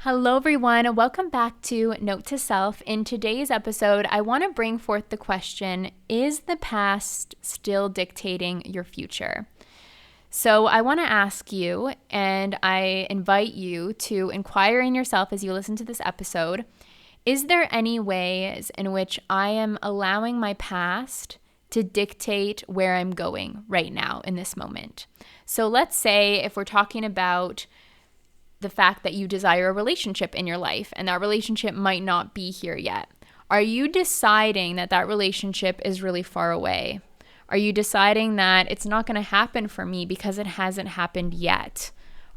Hello, everyone. Welcome back to Note to Self. In today's episode, I want to bring forth the question, is the past still dictating your future? So I want to ask you, and I invite you to inquire in yourself as you listen to this episode, is there any ways in which I am allowing my past to dictate where I'm going right now in this moment? So let's say if we're talking about the fact that you desire a relationship in your life and that relationship might not be here yet. Are you deciding that that relationship is really far away? Are you deciding that it's not going to happen for me because it hasn't happened yet?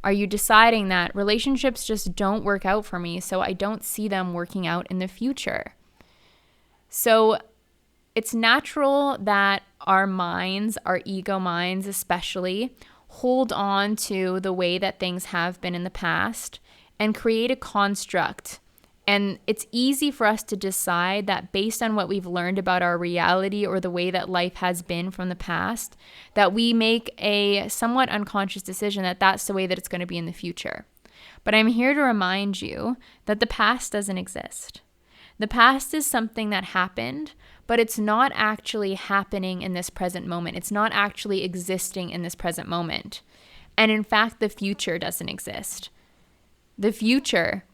Are you deciding that relationships just don't work out for me, so I don't see them working out in the future? So it's natural that our minds, our ego minds especially, hold on to the way that things have been in the past and create a construct. And it's easy for us to decide that based on what we've learned about our reality or the way that life has been from the past, that we make a somewhat unconscious decision that that's the way that it's going to be in the future. But I'm here to remind you that the past doesn't exist. The past is something that happened, but it's not actually happening in this present moment. It's not actually existing in this present moment. And in fact, the future doesn't exist. The future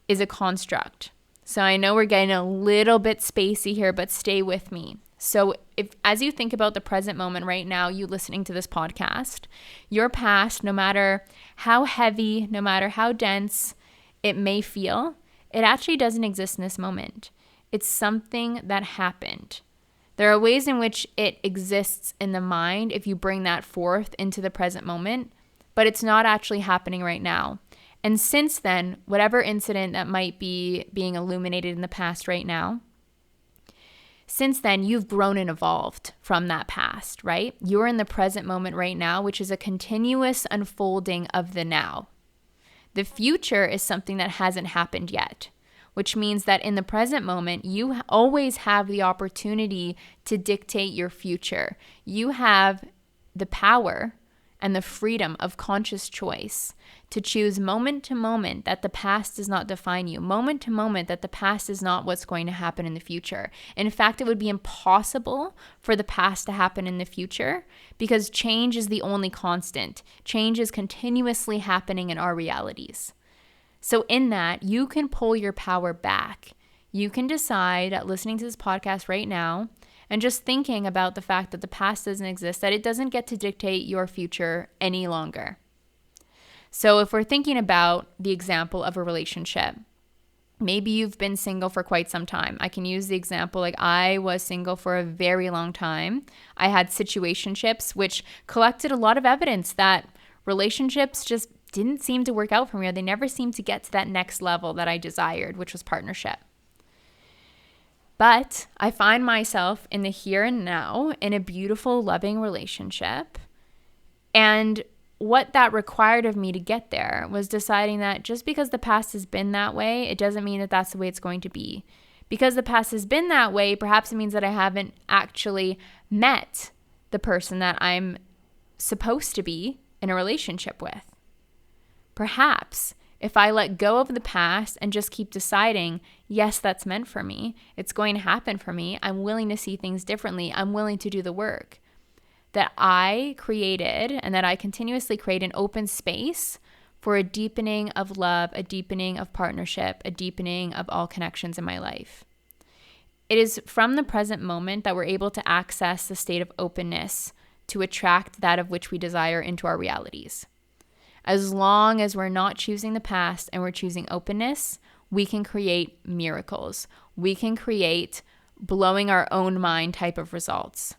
is a construct. So I know we're getting a little bit spacey here, but stay with me. So as you think about the present moment right now, you listening to this podcast, your past, no matter how heavy, no matter how dense it may feel, it actually doesn't exist in this moment. It's something that happened. There are ways in which it exists in the mind if you bring that forth into the present moment, but it's not actually happening right now. And since then, whatever incident that might be being illuminated in the past right now, since then, you've grown and evolved from that past, right? You're in the present moment right now, which is a continuous unfolding of the now. The future is something that hasn't happened yet, which means that in the present moment, you always have the opportunity to dictate your future. You have the power and the freedom of conscious choice to choose moment to moment that the past does not define you, moment to moment that the past is not what's going to happen in the future. In fact, it would be impossible for the past to happen in the future because change is the only constant. Change is continuously happening in our realities. So in that, you can pull your power back. You can decide at listening to this podcast right now and just thinking about the fact that the past doesn't exist, that it doesn't get to dictate your future any longer. So if we're thinking about the example of a relationship, maybe you've been single for quite some time. I can use the example, like I was single for a very long time. I had situationships, which collected a lot of evidence that relationships just didn't seem to work out for me, or they never seemed to get to that next level that I desired, which was partnership. But I find myself in the here and now in a beautiful, loving relationship. And what that required of me to get there was deciding that just because the past has been that way, it doesn't mean that that's the way it's going to be. Because the past has been that way, perhaps it means that I haven't actually met the person that I'm supposed to be in a relationship with. Perhaps if I let go of the past and just keep deciding, yes, that's meant for me, it's going to happen for me, I'm willing to see things differently, I'm willing to do the work, that I created and that I continuously create an open space for a deepening of love, a deepening of partnership, a deepening of all connections in my life. It is from the present moment that we're able to access the state of openness to attract that of which we desire into our realities. As long as we're not choosing the past and we're choosing openness, we can create miracles. We can create blowing our own mind type of results.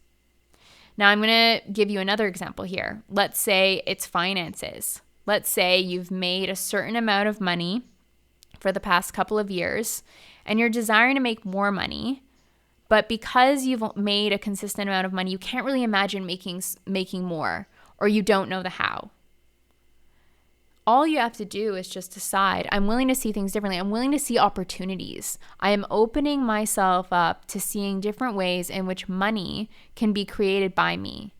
Now, I'm going to give you another example here. Let's say it's finances. Let's say you've made a certain amount of money for the past couple of years and you're desiring to make more money, but because you've made a consistent amount of money, you can't really imagine making more, or you don't know the how. All you have to do is just decide, I'm willing to see things differently. I'm willing to see opportunities. I am opening myself up to seeing different ways in which money can be created by me.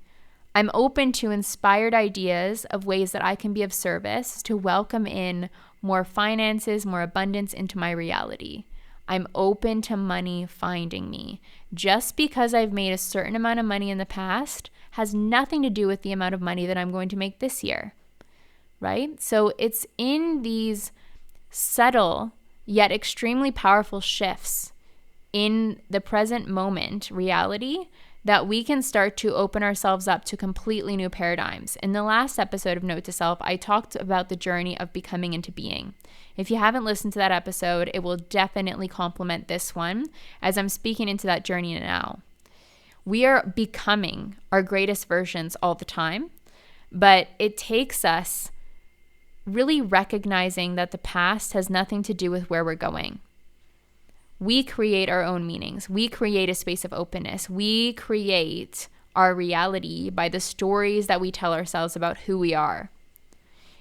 I'm open to inspired ideas of ways that I can be of service to welcome in more finances, more abundance into my reality. I'm open to money finding me. Just because I've made a certain amount of money in the past has nothing to do with the amount of money that I'm going to make this year, right? So it's in these subtle yet extremely powerful shifts in the present moment reality that we can start to open ourselves up to completely new paradigms. In the last episode of Note to Self, I talked about the journey of becoming into being. If you haven't listened to that episode, it will definitely complement this one as I'm speaking into that journey now. We are becoming our greatest versions all the time, but it takes us really recognizing that the past has nothing to do with where we're going. We create our own meanings. We create a space of openness. We create our reality by the stories that we tell ourselves about who we are.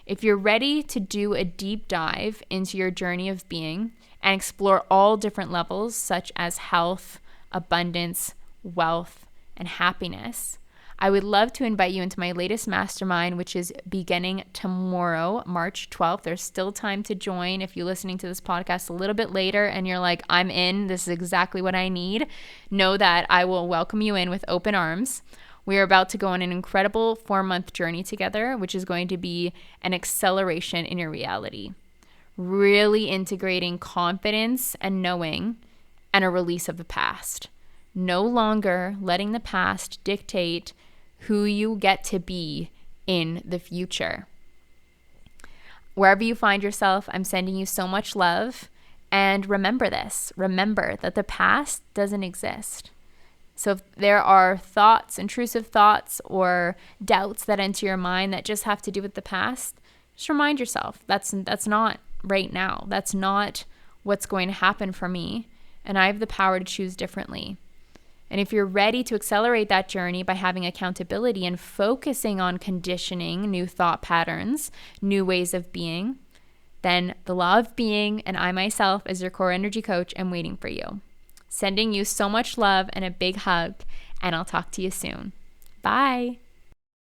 If you're ready to do a deep dive into your journey of being and explore all different levels such as health, abundance, wealth, and happiness, I would love to invite you into my latest mastermind, which is beginning tomorrow, March 12th. There's still time to join if you're listening to this podcast a little bit later and you're like, I'm in, this is exactly what I need. Know that I will welcome you in with open arms. We are about to go on an incredible 4-month journey together, which is going to be an acceleration in your reality. Really integrating confidence and knowing and a release of the past. No longer letting the past dictate who you get to be in the future. Wherever you find yourself, I'm sending you so much love. And remember this. Remember that the past doesn't exist. So if there are thoughts, intrusive thoughts, or doubts that enter your mind that just have to do with the past, just remind yourself that's not right now. That's not what's going to happen for me. And I have the power to choose differently. And if you're ready to accelerate that journey by having accountability and focusing on conditioning new thought patterns, new ways of being, then the Law of Being and I myself as your core energy coach am waiting for you. Sending you so much love and a big hug, and I'll talk to you soon. Bye.